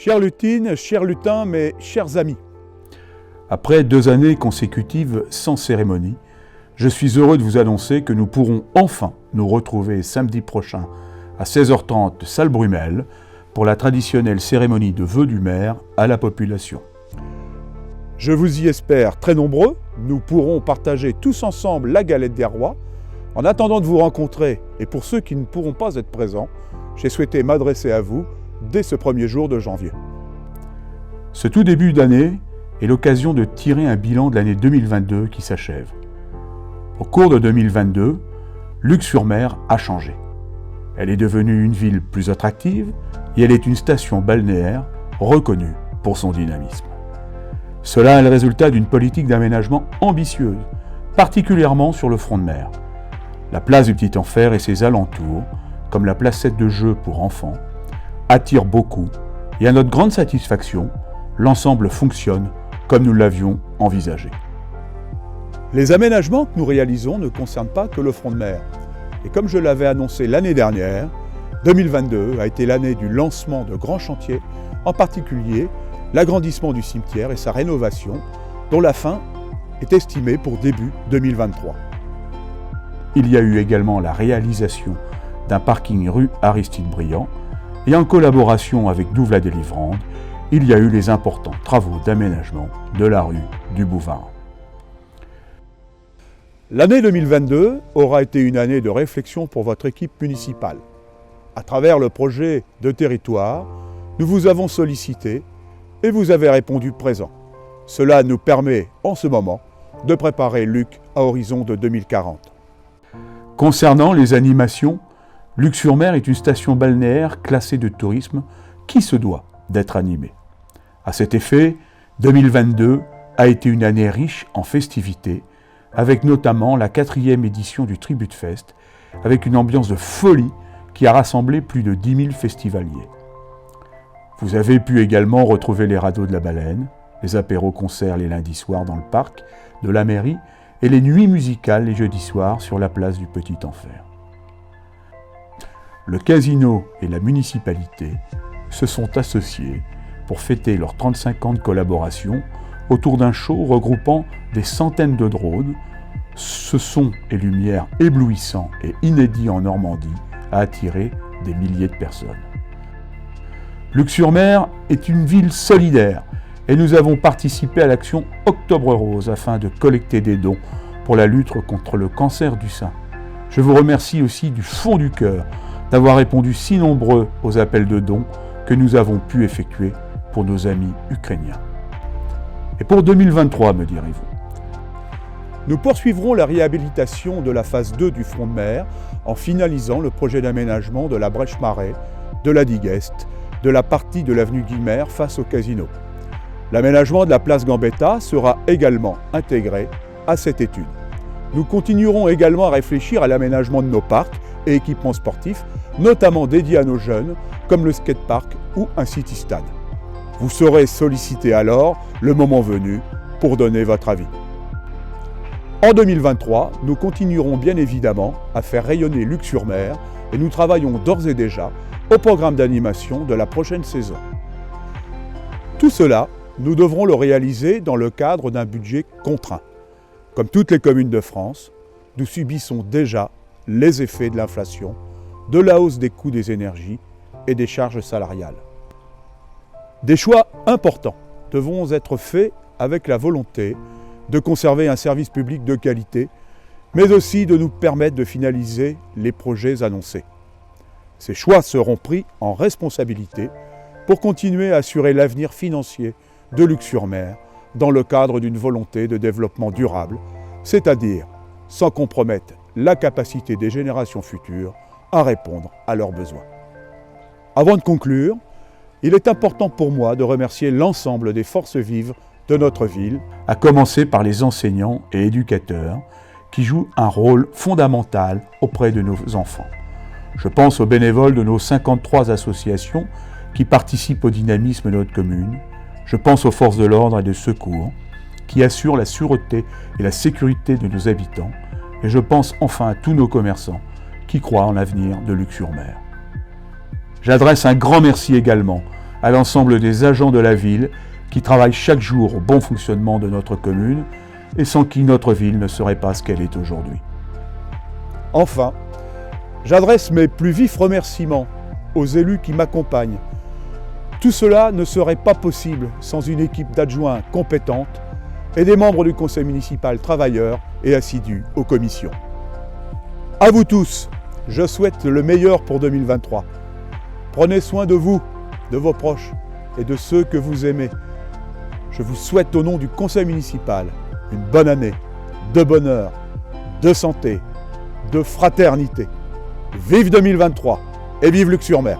Chère Lutine, chers lutins, mes chers amis. Après 2 années consécutives sans cérémonie, je suis heureux de vous annoncer que nous pourrons enfin nous retrouver samedi prochain à 16h30 salle Brumel pour la traditionnelle cérémonie de vœux du maire à la population. Je vous y espère très nombreux. Nous pourrons partager tous ensemble la galette des rois. En attendant de vous rencontrer, et pour ceux qui ne pourront pas être présents, j'ai souhaité m'adresser à vous dès ce premier jour de janvier. Ce tout début d'année est l'occasion de tirer un bilan de l'année 2022 qui s'achève. Au cours de 2022, Luc-sur-Mer a changé. Elle est devenue une ville plus attractive et elle est une station balnéaire reconnue pour son dynamisme. Cela est le résultat d'une politique d'aménagement ambitieuse, particulièrement sur le front de mer. La place du Petit Enfer et ses alentours, comme la placette de jeu pour enfants, attirent beaucoup et à notre grande satisfaction, l'ensemble fonctionne comme nous l'avions envisagé. Les aménagements que nous réalisons ne concernent pas que le front de mer. Et comme je l'avais annoncé l'année dernière, 2022 a été l'année du lancement de grands chantiers, en particulier l'agrandissement du cimetière et sa rénovation, dont la fin est estimée pour début 2023. Il y a eu également la réalisation d'un parking rue Aristide-Briand et en collaboration avec Douvres-la-Délivrande, il y a eu les importants travaux d'aménagement de la rue du Bouvard. L'année 2022 aura été une année de réflexion pour votre équipe municipale. À travers le projet de territoire, nous vous avons sollicité et vous avez répondu présent. Cela nous permet en ce moment de préparer Luc à horizon de 2040. Concernant les animations, Luc-sur-Mer est une station balnéaire classée de tourisme qui se doit d'être animée. À cet effet, 2022 a été une année riche en festivités, avec notamment la 4e édition du Tribute Fest, avec une ambiance de folie qui a rassemblé plus de 10 000 festivaliers. Vous avez pu également retrouver les radeaux de la baleine, les apéros-concerts les lundis soirs dans le parc de la mairie et les nuits musicales les jeudis soirs sur la place du Petit Enfer. Le casino et la municipalité se sont associés pour fêter leurs 35 ans de collaboration autour d'un show regroupant des centaines de drones. Ce son et lumière éblouissants et inédits en Normandie a attiré des milliers de personnes. Luc-sur-Mer est une ville solidaire et nous avons participé à l'action Octobre Rose afin de collecter des dons pour la lutte contre le cancer du sein. Je vous remercie aussi du fond du cœur d'avoir répondu si nombreux aux appels de dons que nous avons pu effectuer pour nos amis ukrainiens. Et pour 2023, me direz-vous? Nous poursuivrons la réhabilitation de la phase 2 du front de mer en finalisant le projet d'aménagement de la Brèche Marais, de la digue Est, de la partie de l'avenue Guilmer face au casino. L'aménagement de la place Gambetta sera également intégré à cette étude. Nous continuerons également à réfléchir à l'aménagement de nos parcs et équipements sportifs, notamment dédiés à nos jeunes, comme le skatepark ou un city-stade. Vous serez sollicité alors, le moment venu, pour donner votre avis. En 2023, nous continuerons bien évidemment à faire rayonner Luc-sur-Mer et nous travaillons d'ores et déjà au programme d'animation de la prochaine saison. Tout cela, nous devrons le réaliser dans le cadre d'un budget contraint. Comme toutes les communes de France, nous subissons déjà les effets de l'inflation, de la hausse des coûts des énergies et des charges salariales. Des choix importants devront être faits avec la volonté de conserver un service public de qualité, mais aussi de nous permettre de finaliser les projets annoncés. Ces choix seront pris en responsabilité pour continuer à assurer l'avenir financier de Luc-sur-Mer dans le cadre d'une volonté de développement durable, c'est-à-dire sans compromettre la capacité des générations futures à répondre à leurs besoins. Avant de conclure, il est important pour moi de remercier l'ensemble des forces vives de notre ville, à commencer par les enseignants et éducateurs qui jouent un rôle fondamental auprès de nos enfants. Je pense aux bénévoles de nos 53 associations qui participent au dynamisme de notre commune. Je pense aux forces de l'ordre et de secours qui assurent la sûreté et la sécurité de nos habitants. Et je pense enfin à tous nos commerçants qui croient en l'avenir de Luc-sur-Mer. J'adresse un grand merci également à l'ensemble des agents de la ville qui travaillent chaque jour au bon fonctionnement de notre commune et sans qui notre ville ne serait pas ce qu'elle est aujourd'hui. Enfin, j'adresse mes plus vifs remerciements aux élus qui m'accompagnent. Tout cela ne serait pas possible sans une équipe d'adjoints compétente et des membres du conseil municipal travailleurs et assidus aux commissions. À vous tous, je souhaite le meilleur pour 2023. Prenez soin de vous, de vos proches et de ceux que vous aimez. Je vous souhaite au nom du conseil municipal une bonne année, de bonheur, de santé, de fraternité. Vive 2023 et vive Luc-sur-Mer!